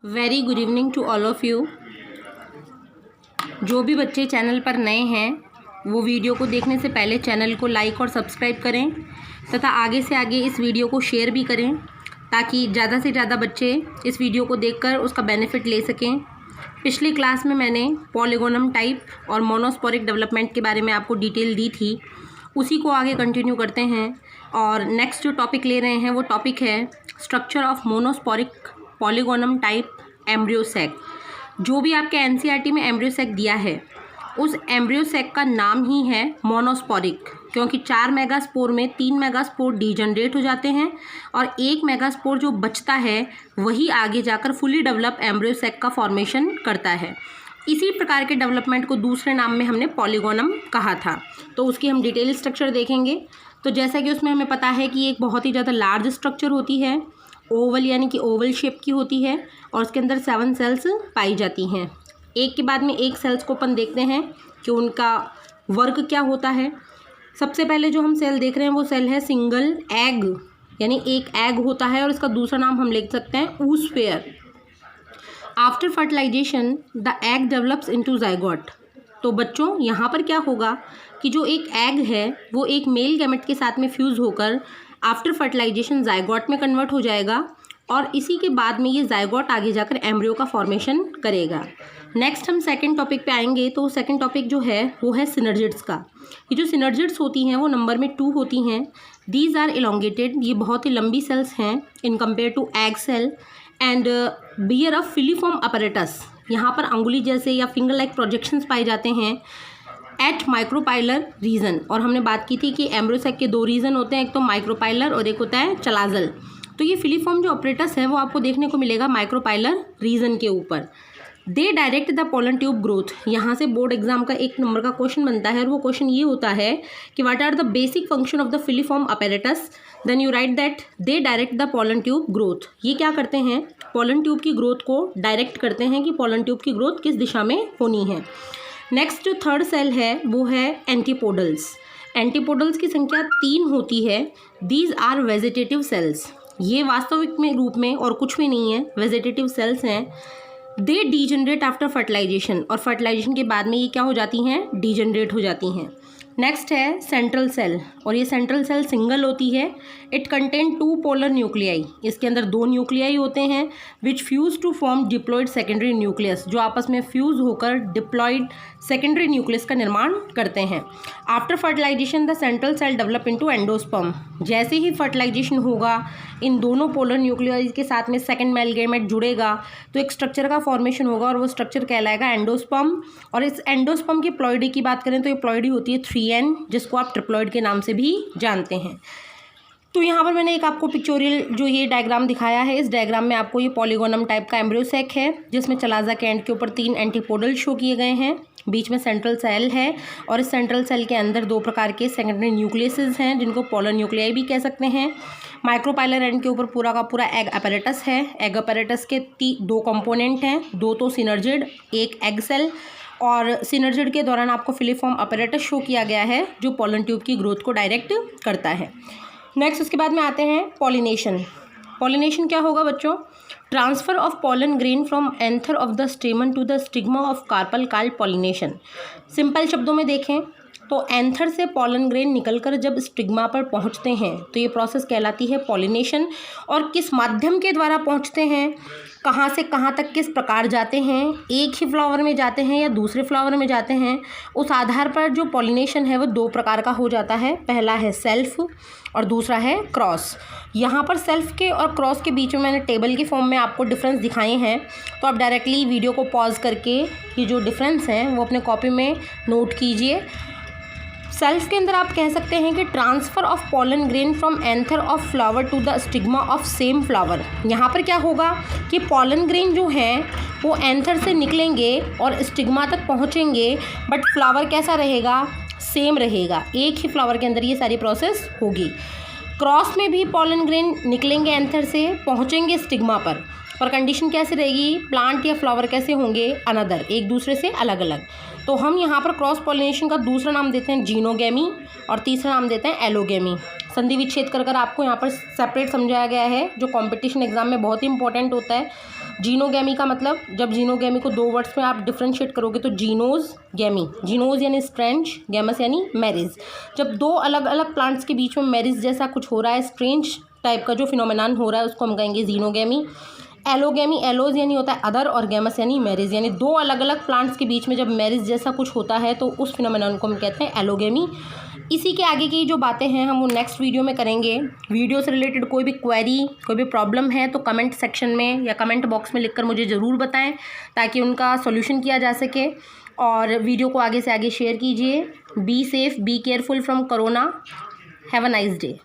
Very good evening to all of you. जो भी बच्चे चैनल पर नए हैं वो वीडियो को देखने से पहले चैनल को लाइक और सब्सक्राइब करें तथा आगे से आगे इस वीडियो को शेयर भी करें ताकि ज़्यादा से ज़्यादा बच्चे इस वीडियो को देखकर उसका बेनिफिट ले सकें। पिछली क्लास में मैंने पॉलीगोनम टाइप और मोनोस्पोरिक डेवलपमेंट के बारे में आपको डिटेल दी थी, उसी को आगे कंटिन्यू करते हैं। और नेक्स्ट जो टॉपिक ले रहे हैं वो टॉपिक है structure of monosporic polygonum type embryo sac. जो भी आपके एनसीईआरटी में एम्ब्रियो सैक दिया है उस एम्ब्रियो सैक का नाम ही है मोनोस्पोरिक, क्योंकि 4 मेगास्पोर में 3 मेगास्पोर डीजनरेट हो जाते हैं और 1 मेगास्पोर जो बचता है वही आगे जाकर फुली डेवलप एम्ब्रियो सैक का फॉर्मेशन करता है। इसी प्रकार के डेवलपमेंट को दूसरे नाम में हमने पॉलीगोनम कहा था, तो उसकी हम डिटेल स्ट्रक्चर देखेंगे। तो जैसा कि उसमें हमें पता है कि एक बहुत ही ज़्यादा लार्ज स्ट्रक्चर होती है, ओवल यानी कि ओवल शेप की होती है और उसके अंदर 7 सेल्स पाई जाती हैं। एक के बाद में एक सेल्स को अपन देखते हैं कि उनका वर्क क्या होता है। सबसे पहले जो हम सेल देख रहे हैं वो सेल है सिंगल एग, यानी एक एग होता है और इसका दूसरा नाम हम लिख सकते हैं oosphere। After fertilisation the egg develops into zygote. तो बच्चों यहाँ पर क्या होगा कि जो एक एग है वो एक मेल गैमेट के साथ में फ्यूज़ होकर आफ्टर फर्टिलाइजेशन जाइगोट में कन्वर्ट हो जाएगा और इसी के बाद में ये जाइगोट आगे जाकर एम्ब्रियो का फॉर्मेशन करेगा। नेक्स्ट हम सेकंड टॉपिक पे आएंगे। तो सेकंड टॉपिक जो है वो है सिनर्जिड्स का। ये जो सिनर्जिड्स होती हैं वो नंबर में 2 होती हैं। दीज आर इलोंगेटेड, ये बहुत ही लंबी सेल्स हैं in compare to egg cell and bear a filiform apparatus. यहाँ पर अंगुली जैसे या फिंगर लाइक प्रोजेक्शंस पाए जाते हैं एट माइक्रोपाइलर रीजन। और हमने बात की थी कि एम्ब्रियो सैक के 2 रीजन होते हैं, एक तो माइक्रोपाइलर और एक होता है चलाजल। तो ये फिलीफॉर्म जो अपरेटस है वो आपको देखने को मिलेगा माइक्रोपाइलर रीजन के ऊपर। They direct the pollen tube growth. यहाँ से बोर्ड एग्जाम का 1 नंबर का क्वेश्चन बनता है और वो क्वेश्चन ये होता है कि what are the basic function of the filiform apparatus, then you write that they direct the pollen tube growth. ये क्या करते हैं, पोलन ट्यूब की ग्रोथ को डायरेक्ट करते हैं कि पोलन ट्यूब की ग्रोथ किस दिशा में होनी है। नेक्स्ट जो थर्ड सेल है वो है एंटीपोडल्स। एंटीपोडल्स की संख्या 3 होती है। These are vegetative cells. ये वास्तविक में रूप में और कुछ भी नहीं है, वेजिटेटिव सेल्स हैं। दे डीजनरेट आफ्टर फर्टिलाइजेशन, और फर्टिलाइजेशन के बाद में ये क्या हो जाती हैं, डीजनरेट हो जाती हैं। नेक्स्ट है सेंट्रल सेल, और ये सेंट्रल सेल सिंगल होती है। It contain 2 polar nuclei. इसके अंदर 2 न्यूक्लियाई होते हैं which fuse to form diploid secondary nucleus, जो आपस में फ्यूज होकर डिप्लॉयड सेकेंडरी न्यूक्लियस का निर्माण करते हैं। After fertilisation the central cell develop into endosperm. जैसे ही फर्टिलाइजेशन होगा इन दोनों पोलर न्यूक्लियाई के साथ में सेकेंड मेल गैमेट जुड़ेगा तो एक स्ट्रक्चर का फॉर्मेशन होगा और वो स्ट्रक्चर कहलाएगा एंडोस्पर्म। और इस एंडोस्पर्म की प्लॉइडी की बात करें तो ये प्लॉइडी होती है 3n, जिसको आप ट्रिप्लॉइड के नाम से भी जानते हैं। तो यहाँ पर मैंने एक आपको पिक्चोरियल जो ये डायग्राम दिखाया है, इस डायग्राम में आपको ये पॉलीगोनम टाइप का एम्ब्रियो सैक है जिसमें चलाजा के एंड के ऊपर 3 एंटीपोडल शो किए गए हैं। बीच में सेंट्रल सेल है और इस सेंट्रल सेल के अंदर 2 प्रकार के सेकेंडरी न्यूक्लियसेस हैं जिनको पोलर न्यूक्लियाई भी कह सकते हैं। माइक्रोपाइलर एंड के ऊपर पूरा का पूरा एग अपैरेटस है। एग अपैरेटस के 2 कंपोनेंट हैं, 2 तो सिनर्जिड, 1 एग सेल। और सिनर्जिड के दौरान आपको फिलीफॉर्म अपैरेटस शो किया गया है जो पोलन ट्यूब की ग्रोथ को डायरेक्ट करता है। नेक्स्ट उसके बाद में आते हैं पॉलिनेशन। पॉलिनेशन क्या होगा बच्चों, transfer of pollen grain from anther of the stamen to the stigma of carpel called pollination. Simple शब्दों में देखें तो एंथर से पॉलन ग्रेन निकलकर जब स्टिग्मा पर पहुंचते हैं तो ये प्रोसेस कहलाती है पॉलिनेशन। और किस माध्यम के द्वारा पहुंचते हैं, कहाँ से कहाँ तक किस प्रकार जाते हैं, एक ही फ्लावर में जाते हैं या दूसरे फ्लावर में जाते हैं, उस आधार पर जो पॉलिनेशन है वो 2 प्रकार का हो जाता है। पहला है सेल्फ और दूसरा है क्रॉस। यहाँ पर सेल्फ के और क्रॉस के बीच में मैंने टेबल के फॉर्म में आपको डिफरेंस दिखाए हैं, तो आप डायरेक्टली वीडियो को पॉज करके ये जो डिफरेंस हैं वो अपने कॉपी में नोट कीजिए। सेल्फ के अंदर आप कह सकते हैं कि transfer of pollen grain from anther of flower to the stigma of same flower. यहाँ पर क्या होगा कि पॉलन ग्रेन जो हैं वो एंथर से निकलेंगे और स्टिग्मा तक पहुँचेंगे, बट फ्लावर कैसा रहेगा, सेम रहेगा, एक ही फ्लावर के अंदर ये सारी प्रोसेस होगी। क्रॉस में भी पॉलन ग्रेन निकलेंगे एंथर से, पहुँचेंगे स्टिग्मा पर कंडीशन कैसे रहेगी, प्लांट या फ्लावर कैसे होंगे, अनदर, एक दूसरे से अलग अलग। तो हम यहाँ पर क्रॉस पॉलिनेशन का दूसरा नाम देते हैं जीनोगेमी और तीसरा नाम देते हैं एलोगेमी। संधि विच्छेद कर आपको यहाँ पर सेपरेट समझाया गया है, जो कंपटीशन एग्जाम में बहुत ही इंपॉर्टेंट होता है। जीनोगैमी का मतलब, जब जीनोगैमी को 2 वर्ड्स में आप डिफ्रेंशिएट करोगे तो जीनोज गैमी, जीनोज यानी स्ट्रेंज, गैमस यानी मैरिज। जब 2 अलग अलग प्लांट्स के बीच में मैरिज जैसा कुछ हो रहा है, स्ट्रेंज टाइप का जो फिनोमेनन हो रहा है, उसको हम कहेंगे जीनोगैमी। एलोगैमी, एलोज यानी होता है अदर, और गैमस यानी मैरिज, यानी 2 अलग अलग प्लांट्स के बीच में जब मैरिज जैसा कुछ होता है तो उस फिनोमेनन को हम कहते हैं एलोगैमी। इसी के आगे की जो बातें हैं हम वो नेक्स्ट वीडियो में करेंगे। वीडियो से रिलेटेड कोई भी क्वेरी, कोई भी प्रॉब्लम है तो कमेंट सेक्शन में या कमेंट बॉक्स में लिखकर मुझे ज़रूर बताएं ताकि उनका सॉल्यूशन किया जा सके। और वीडियो को आगे से आगे शेयर कीजिए। Be safe, be careful from corona. Have a nice day.